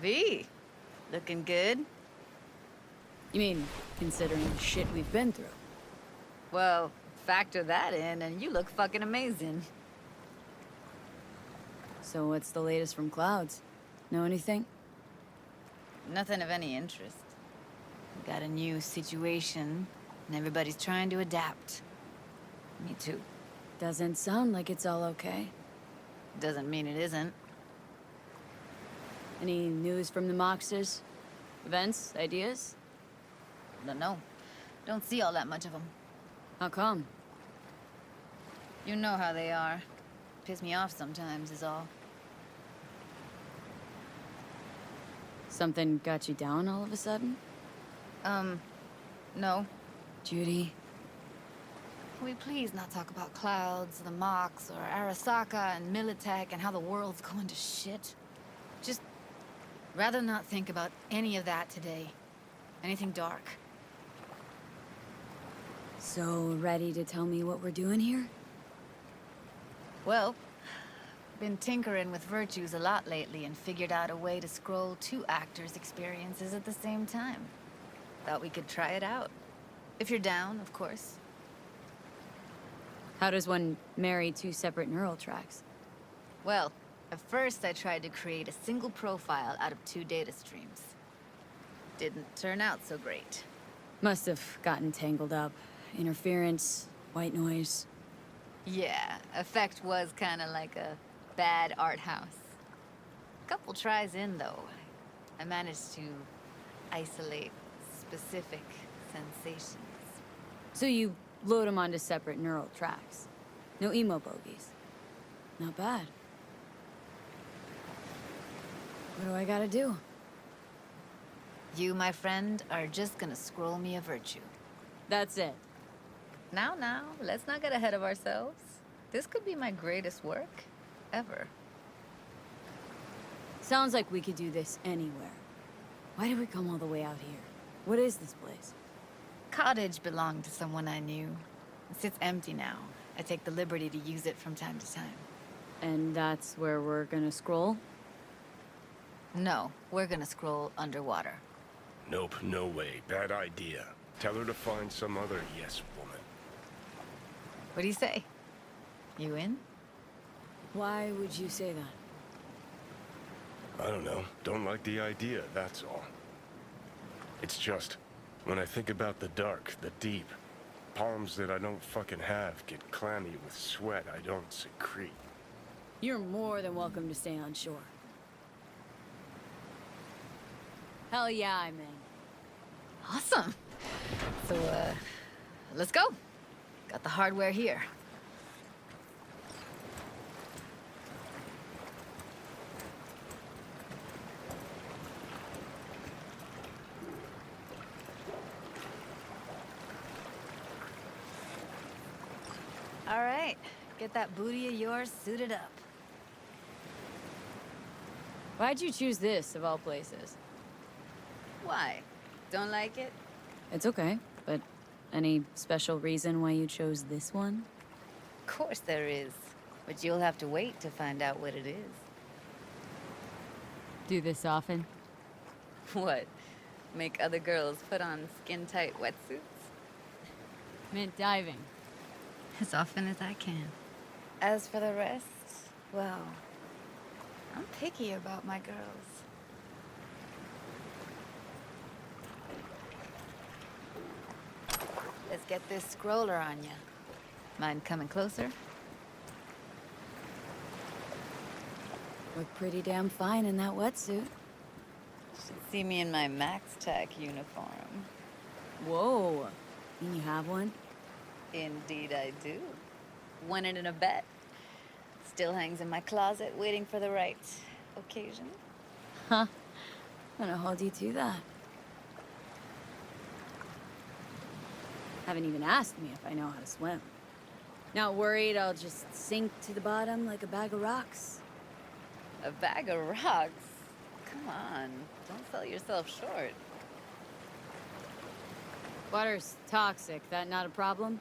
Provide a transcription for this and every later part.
V, looking good. You mean, considering the shit we've been through? Well, factor that in and you look fucking amazing. So what's the latest from Clouds? Know anything? Nothing of any interest. We got a new situation, and everybody's trying to adapt. Me too. Doesn't sound like it's all okay. Doesn't mean it isn't. Any news from the Moxers? Events? Ideas? Don't know. Don't see all that much of them. How come? You know how they are. Piss me off sometimes is all. Something got you down all of a sudden? No. Judy? Can we please not talk about Clouds, the Mox, or Arasaka and Militech and how the world's going to shit? Just rather not think about any of that today. Anything dark. So, ready to tell me what we're doing here? Well, been tinkering with virtues a lot lately and figured out a way to scroll two actors' experiences at the same time. Thought we could try it out. If you're down, of course. How does one marry two separate neural tracks? Well, at first I tried to create a single profile out of two data streams. Didn't turn out so great. Must have gotten tangled up. Interference, white noise. Yeah, effect was kind of like a bad art house. Couple tries in, though, I managed to isolate specific sensations. So you load them onto separate neural tracks. No emo bogies. Not bad. What do I gotta do? You, my friend, are just gonna scroll me a virtue. That's it. Now, let's not get ahead of ourselves. This could be my greatest work ever. Sounds like we could do this anywhere. Why did we come all the way out here? What is this place? Cottage belonged to someone I knew. It sits empty now. I take the liberty to use it from time to time. And that's where we're gonna scroll? No, we're gonna scroll underwater. Nope, no way. Bad idea. Tell her to find some other yes woman. What do you say? You in? Why would you say that? I don't know. Don't like the idea, that's all. It's just, when I think about the dark, the deep, palms that I don't fucking have get clammy with sweat I don't secrete. You're more than welcome to stay on shore. Hell yeah, I'm in. Awesome. So, let's go. Got the hardware here. All right, get that booty of yours suited up. Why'd you choose this, of all places? Why? Don't like it? It's okay, but any special reason why you chose this one? Of course there is, but you'll have to wait to find out what it is. Do this often? What? Make other girls put on skin-tight wetsuits? Meant diving. As often as I can. As for the rest, well, I'm picky about my girls. Let's get this scroller on ya. Mind coming closer? Look pretty damn fine in that wetsuit. Should see me in my Max Tech uniform. Whoa. Mean you have one? Indeed I do. Won it in a bet. Still hangs in my closet waiting for the right occasion. Huh. I'm gonna hold you to that. Haven't even asked me if I know how to swim. Not worried I'll just sink to the bottom like a bag of rocks. A bag of rocks? Come on, don't sell yourself short. Water's toxic, that not a problem?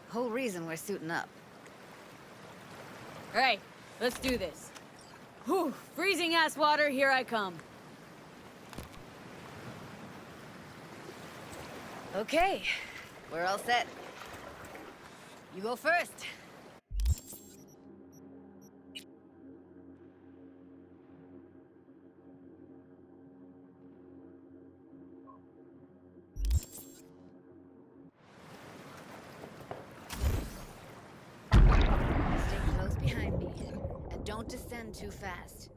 Whole reason we're suiting up. Alright, let's do this. Whew, freezing ass water, here I come. Okay, we're all set. You go first. Stay close behind me, and don't descend too fast.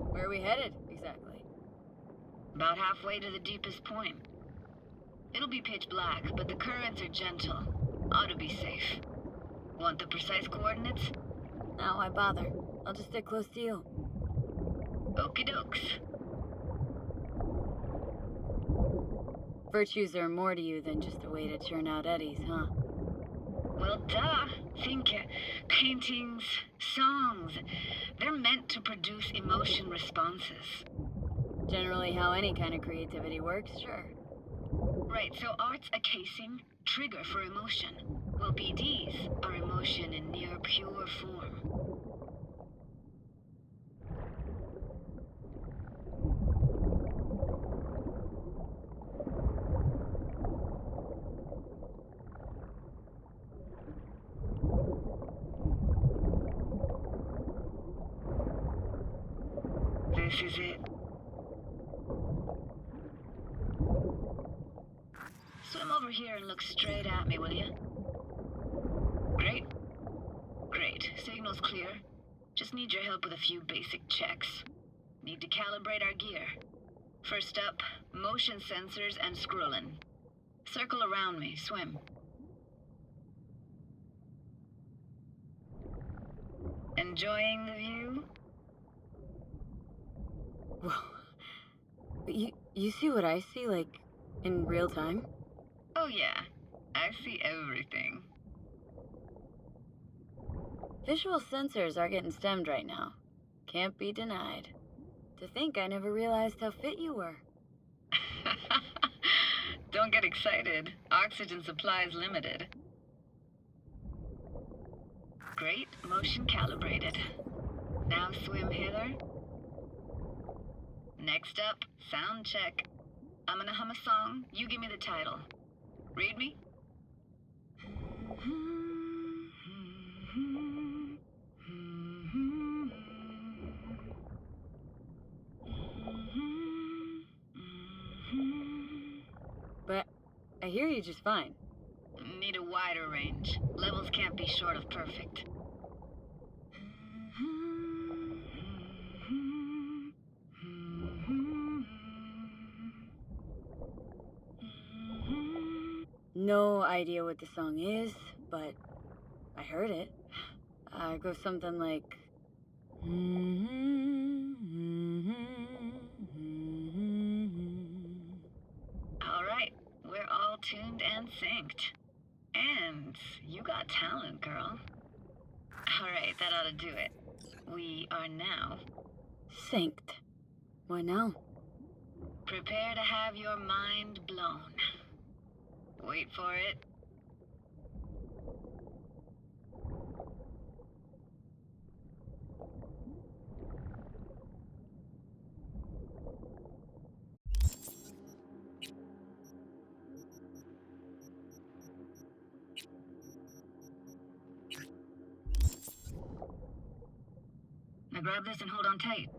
Where are we headed, exactly? About halfway to the deepest point. It'll be pitch black, but the currents are gentle. Ought to be safe. Want the precise coordinates? No, why bother? I'll just stick close to you. Okie dokes. Virtues are more to you than just a way to churn out eddies, huh? Well, duh. Think paintings, songs. They're meant to produce emotion responses. Generally how any kind of creativity works, sure. Right, so art's a casing, trigger for emotion. Well, BDs are emotion in near pure form. This is it. Swim over here and look straight at me, will you? Great. Great. Signal's clear. Just need your help with a few basic checks. Need to calibrate our gear. First up, motion sensors and scrolling. Circle around me. Swim. Enjoying the view? Whoa. But you see what I see, like, in real time? Oh yeah. I see everything. Visual sensors are getting stemmed right now. Can't be denied. To think I never realized how fit you were. Don't get excited. Oxygen supply is limited. Great, motion calibrated. Now swim hither. Next up, sound check. I'm gonna hum a song. You give me the title. Read me? But I hear you just fine. Need a wider range. Levels can't be short of perfect. No idea what the song is, but I heard it. It goes something like... All right, we're all tuned and synced. And you got talent, girl. All right, that ought to do it. We are now. Synced. Why now? Prepare to have your mind blown. Wait for it. Now grab this and hold on tight.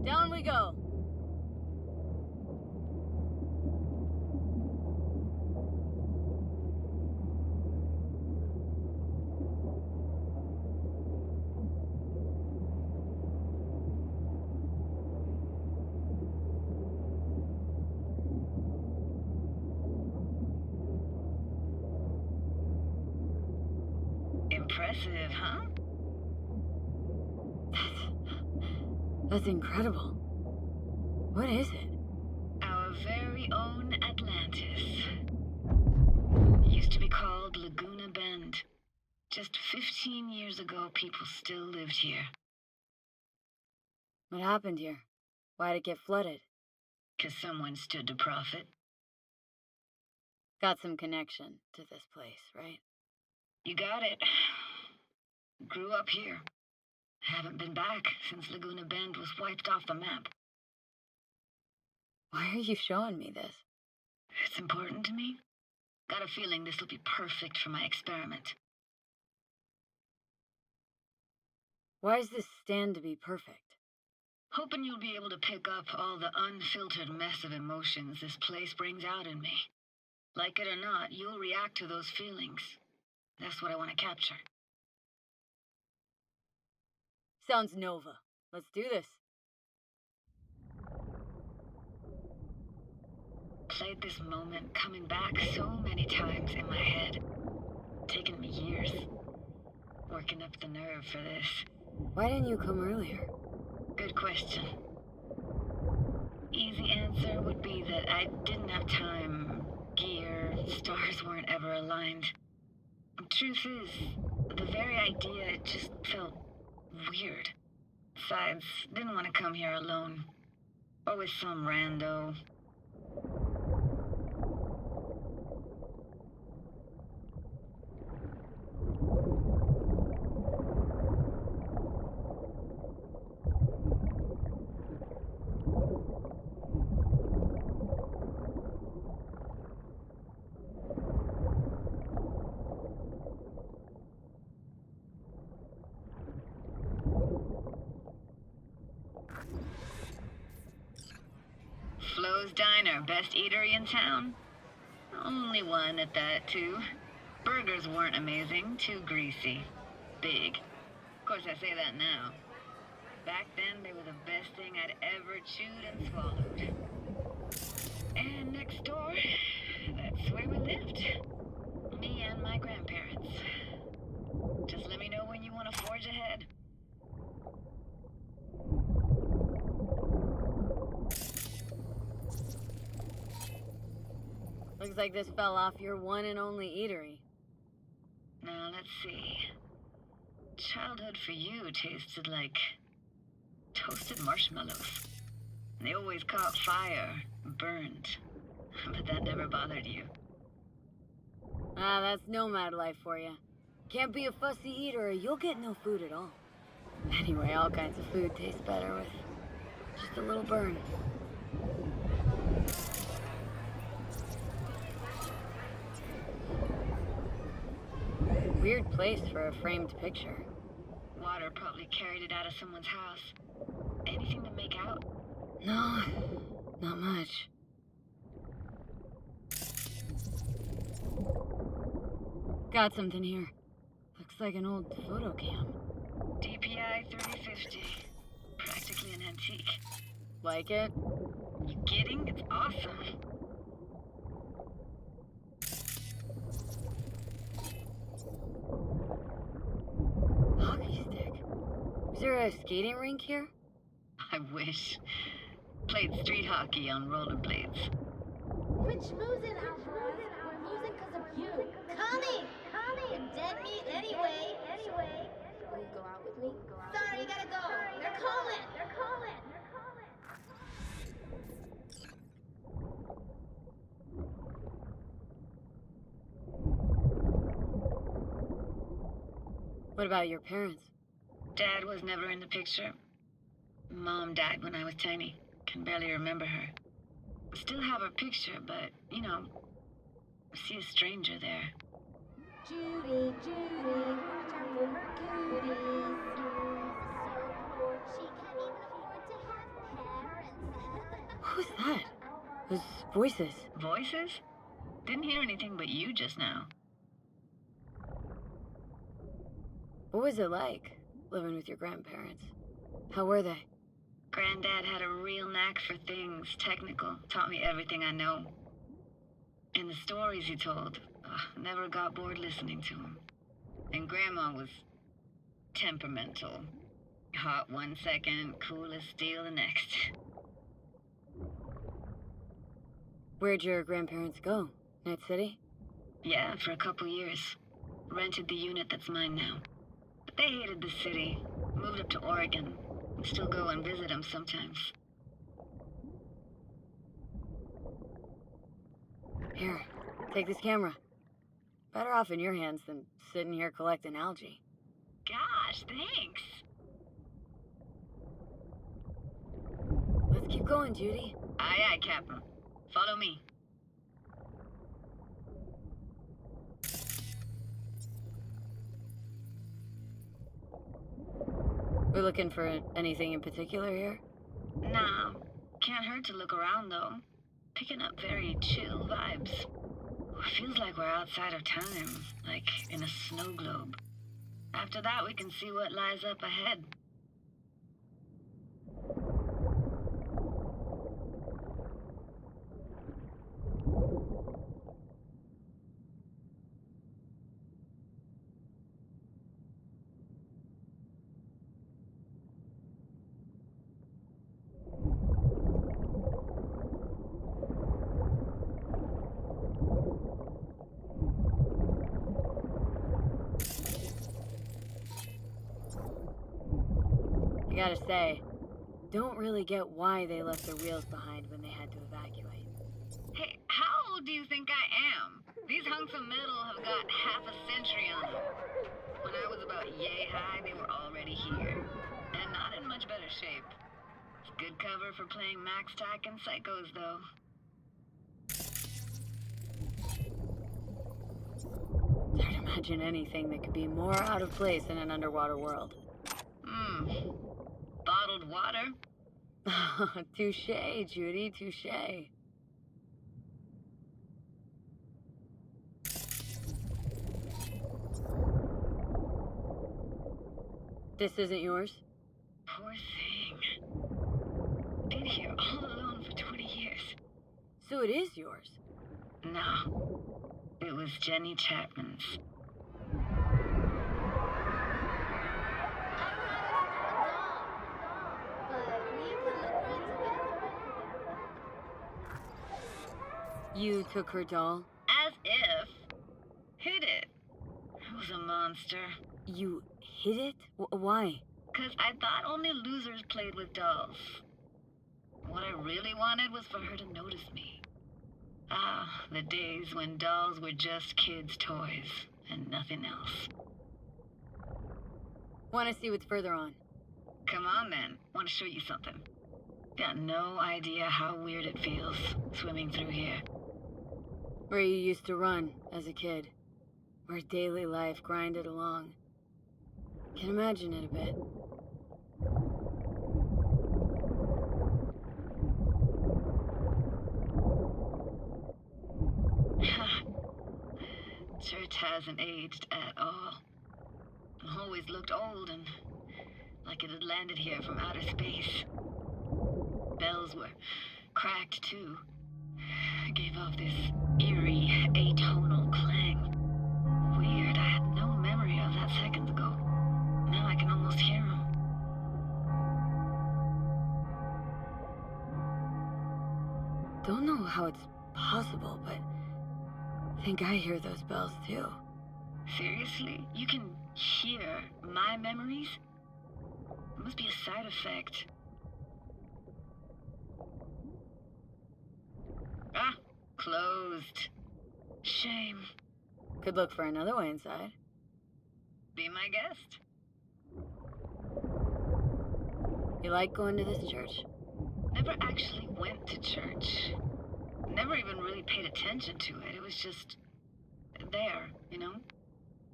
Down we go. Impressive, huh? That's incredible. What is it? Our very own Atlantis. Used to be called Laguna Bend. Just 15 years ago, people still lived here. What happened here? Why'd it get flooded? 'Cause someone stood to profit. Got some connection to this place, right? You got it. Grew up here. Haven't been back since Laguna Bend was wiped off the map. Why are you showing me this? It's important to me. Got a feeling this will be perfect for my experiment. Why does this stand to be perfect? Hoping you'll be able to pick up all the unfiltered mess of emotions this place brings out in me. Like it or not, you'll react to those feelings. That's what I want to capture. Sounds Nova. Let's do this. Played this moment coming back so many times in my head. Taken me years. Working up the nerve for this. Why didn't you come earlier? Good question. Easy answer would be that I didn't have time. Gear, stars weren't ever aligned. Truth is, the very idea, it just felt weird. Besides, didn't want to come here alone. Or with some rando. Flo's Diner, best eatery in town? Only one at that, too. Burgers weren't amazing, too greasy. Big. Of course, I say that now. Back then, they were the best thing I'd ever chewed and swallowed. And next door, that's where we lived. Me and my grandparents. Just let me know when you want to forge ahead. Looks like this fell off your one and only eatery. Now, let's see. Childhood for you tasted like toasted marshmallows. They always caught fire, burned. But that never bothered you. Ah, that's nomad life for you. Can't be a fussy eater or you'll get no food at all. Anyway, all kinds of food taste better with just a little burn. Weird place for a framed picture. Water probably carried it out of someone's house. Anything to make out? No, not much. Got something here. Looks like an old photo cam. DPI 3050. Practically an antique. Like it? You kidding? It's awesome. Hockey stick. Is there a skating rink here? I wish. Played street hockey on rollerblades. Quit schmoozing, Alvarez. We're losing because of you. Coming! Coming! Dead meat anyway. Will you go out with me? Sorry, you gotta go. They're calling. What about your parents? Dad was never in the picture. Mom died when I was tiny. Can barely remember her. Still have her picture, but, you know, see a stranger there. Judy, watch out for her cuties. So poor, she can't even afford to have parents. Who's that? Those voices. Voices? Didn't hear anything but you just now. What was it like, living with your grandparents? How were they? Granddad had a real knack for things technical, taught me everything I know. And the stories he told, never got bored listening to him. And Grandma was temperamental. Hot one second, cool as steel the next. Where'd your grandparents go? Night City? Yeah, for a couple years. Rented the unit that's mine now. But they hated the city, moved up to Oregon. Still go and visit them sometimes. Here, Take this camera. Better off in your hands than sitting here collecting algae. Gosh, thanks. Let's keep going, Judy. Aye, aye, Captain. Follow me. We're looking for anything in particular here? Nah, can't hurt to look around though. Picking up very chill vibes. Feels like we're outside of time, like in a snow globe. After that, we can see what lies up ahead. I gotta say, don't really get why they left the reels behind when they had to evacuate. Hey, how old do you think I am? These hunks of metal have got half a century on them. When I was about yay high, they were already here. And not in much better shape. It's good cover for playing Max Tack and Psychos, though. It's hard to imagine anything that could be more out of place in an underwater world. Bottled water? Touche, Judy, touche. This isn't yours? Poor thing. Been here all alone for 20 years. So it is yours. No, it was Jenny Chapman's. You took her doll? As if. Hid it. I was a monster. You hid it? Why? 'Cause I thought only losers played with dolls. What I really wanted was for her to notice me. Ah, the days when dolls were just kids' toys and nothing else. Want to see what's further on? Come on then, want to show you something. Got no idea how weird it feels swimming through here. Where you used to run as a kid. Where daily life grinded along. Can imagine it a bit. Church hasn't aged at all. Always looked old and like it had landed here from outer space. Bells were cracked too. Gave off this eerie, atonal clang. Weird, I had no memory of that seconds ago. Now I can almost hear them. Don't know how it's possible, but I think I hear those bells too. Seriously? You can hear my memories? It must be a side effect. Ah, closed. Shame. Could look for another way inside. Be my guest. You like going to this church? Never actually went to church. Never even really paid attention to it. It was just there, you know?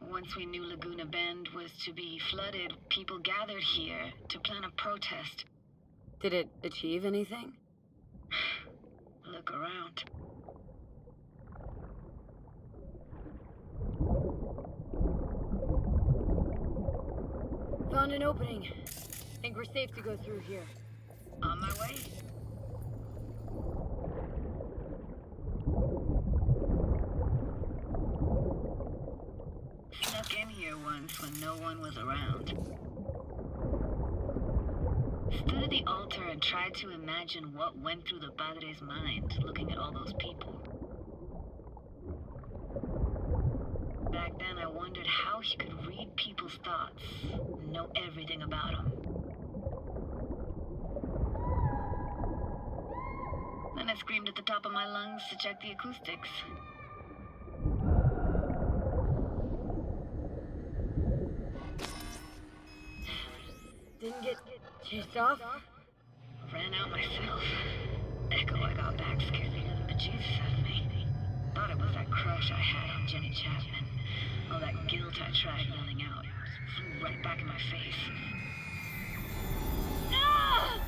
Once we knew Laguna Bend was to be flooded, people gathered here to plan a protest. Did it achieve anything? Look around. Found an opening. Think we're safe to go through here. On my way. Snuck in here once when no one was around. Stood at the altar and tried to imagine what went through the Padre's mind looking at all those people. Back then I wondered how he could read people's thoughts, know everything about them. Then I screamed at the top of my lungs to check the acoustics. Didn't get chased off? Ran out myself. Echo I got back scared the bejesus out of me. Thought it was that crush I had on Jenny Chapman. All that guilt I tried yelling out flew right back in my face. Ah!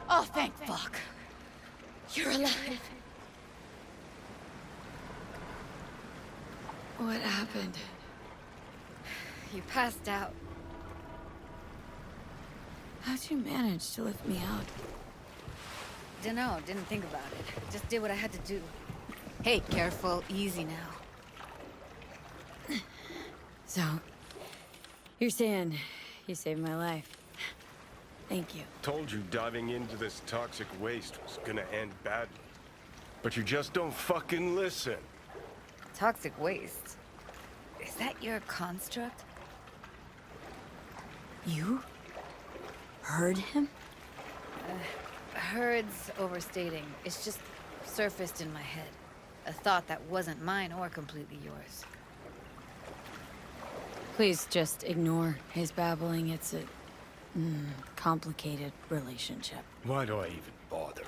Oh, thank fuck. You're alive. What happened? You passed out. How'd you manage to lift me out? Dunno, didn't think about it. Just did what I had to do. Hey, careful, easy now. So, you're saying you saved my life. Thank you. Told you diving into this toxic waste was gonna end badly. But you just don't fucking listen. Toxic waste? Is that your construct? You? Heard him? Heard's overstating. It's just surfaced in my head. A thought that wasn't mine or completely yours. Please just ignore his babbling. It's a complicated relationship. Why do I even bother?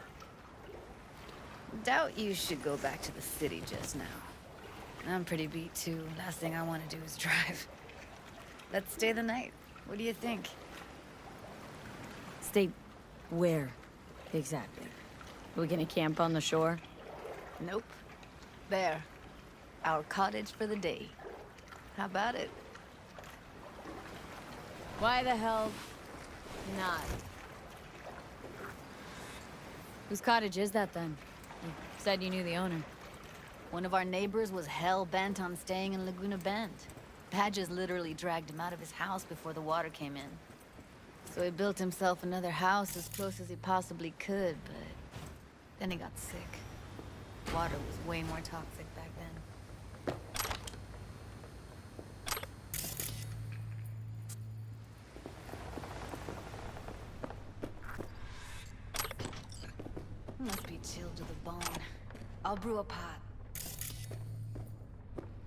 Doubt you should go back to the city just now. I'm pretty beat too. Last thing I want to do is drive. Let's stay the night. What do you think? Stay where, exactly? Are we gonna camp on the shore? Nope. There. Our cottage for the day. How about it? Why the hell not? Whose cottage is that then? You said you knew the owner. One of our neighbors was hell-bent on staying in Laguna Bend. Badges literally dragged him out of his house before the water came in. So he built himself another house as close as he possibly could, but then he got sick. Water was way more toxic back then. Must be chilled to the bone. I'll brew a pot.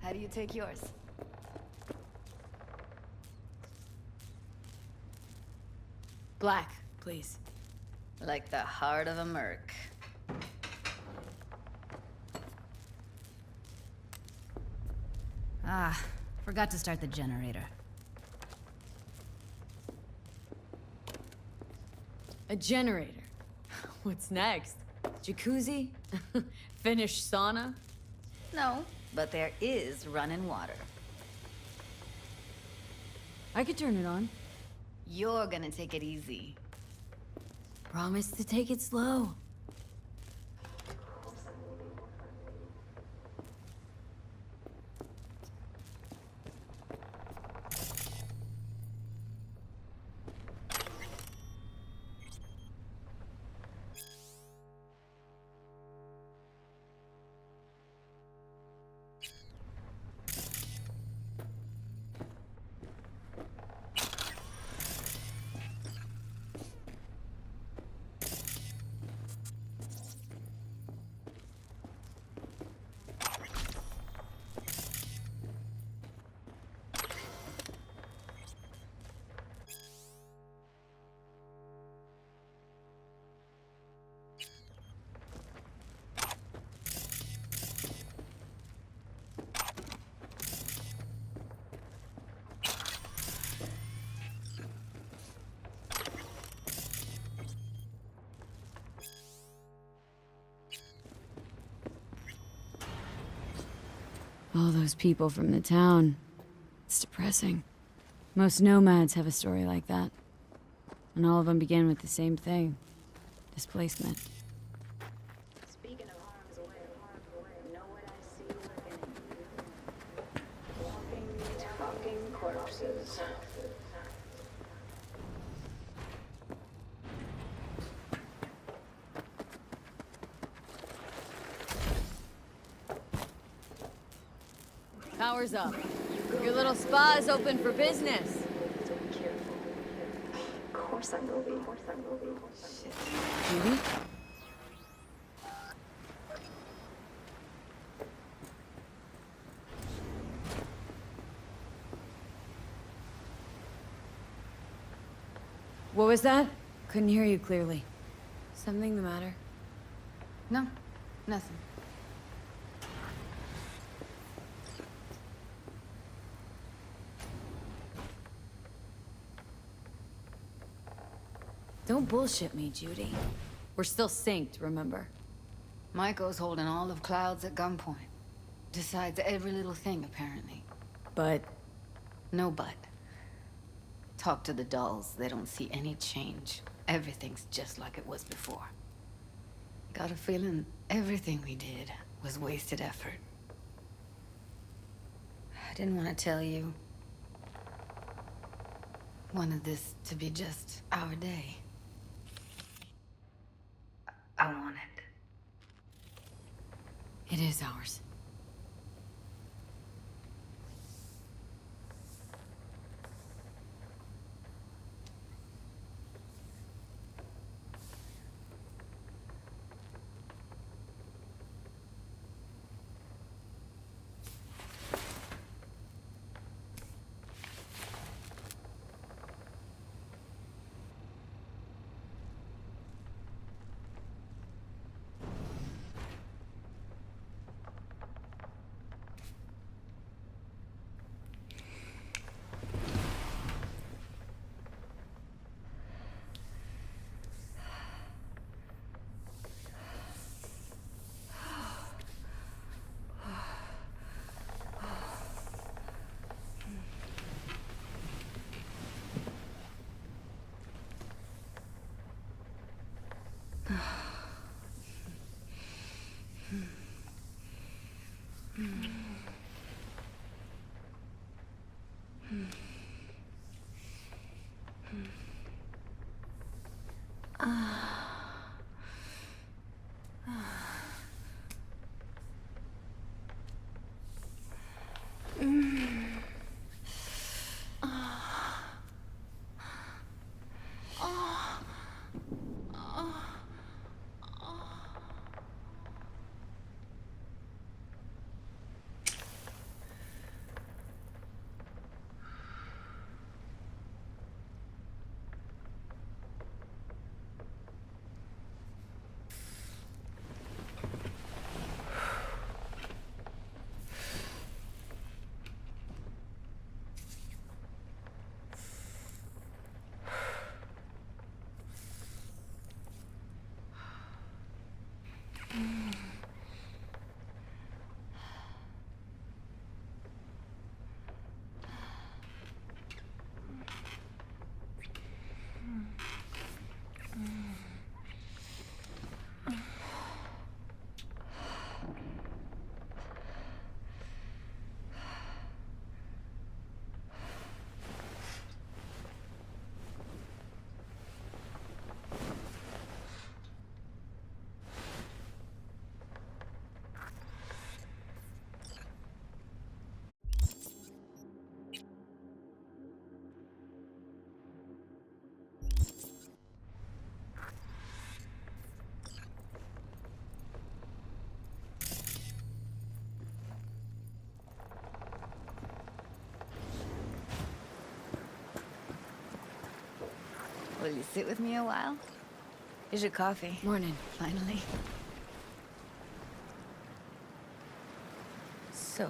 How do you take yours? Black, please. Like the heart of a merc. Ah, forgot to start the generator. A generator. What's next? Jacuzzi? Finnish sauna? No, but there is running water. I could turn it on. You're gonna take it easy. Promise to take it slow. All those people from the town. It's depressing. Most nomads have a story like that. And all of them begin with the same thing. Displacement. Speaking of harm's way, you know what I see looking at you? Walking, talking corpses. Power's up. Your little spa is open for business. So be careful. Of course I will be. Of course I will be. Judy? What was that? Couldn't hear you clearly. Something the matter? No, nothing. Don't bullshit me, Judy. We're still synced, remember? Maiko's holding all of Clouds at gunpoint. Decides every little thing, apparently. But No but. Talk to the dolls, they don't see any change. Everything's just like it was before. Got a feeling everything we did was wasted effort. I didn't want to tell you. Wanted this to be just our day. I want it. it is ours. Will you sit with me a while? Here's your coffee. Morning. Finally. So,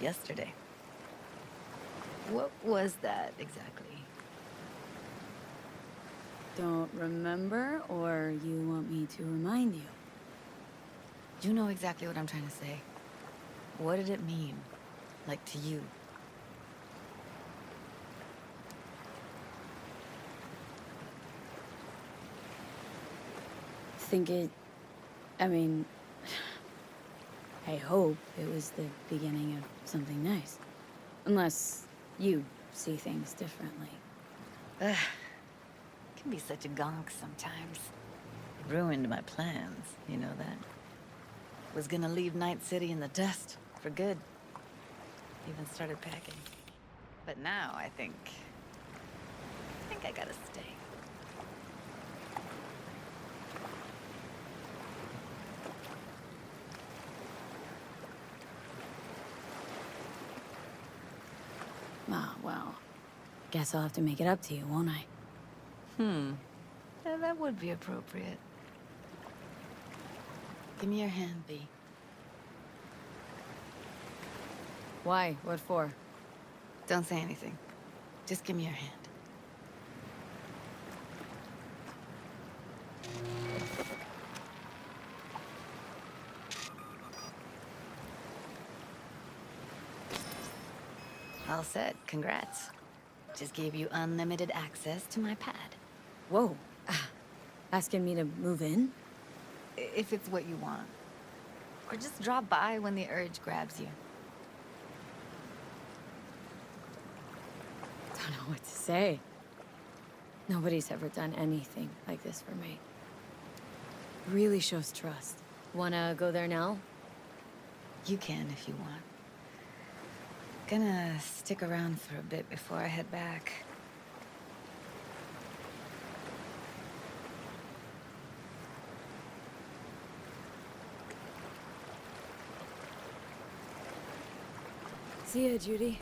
yesterday. What was that exactly? Don't remember, or you want me to remind you? You know exactly what I'm trying to say. What did it mean? Like to you? I mean, I hope it was the beginning of something nice. Unless you see things differently. Ugh. Can be such a gonk sometimes. Ruined my plans, you know that? Was gonna leave Night City in the dust, for good. Even started packing. But now I think I gotta stay. Ah, well. Guess I'll have to make it up to you, won't I? Yeah, that would be appropriate. Give me your hand, B. Why? What for? Don't say anything. Just give me your hand. All set. Congrats. Just gave you unlimited access to my pad. Whoa. Asking me to move in? If it's what you want. Or just drop by when the urge grabs you. Don't know what to say. Nobody's ever done anything like this for me. Really shows trust. Wanna go there now? You can if you want. Gonna stick around for a bit before I head back. See ya, Judy.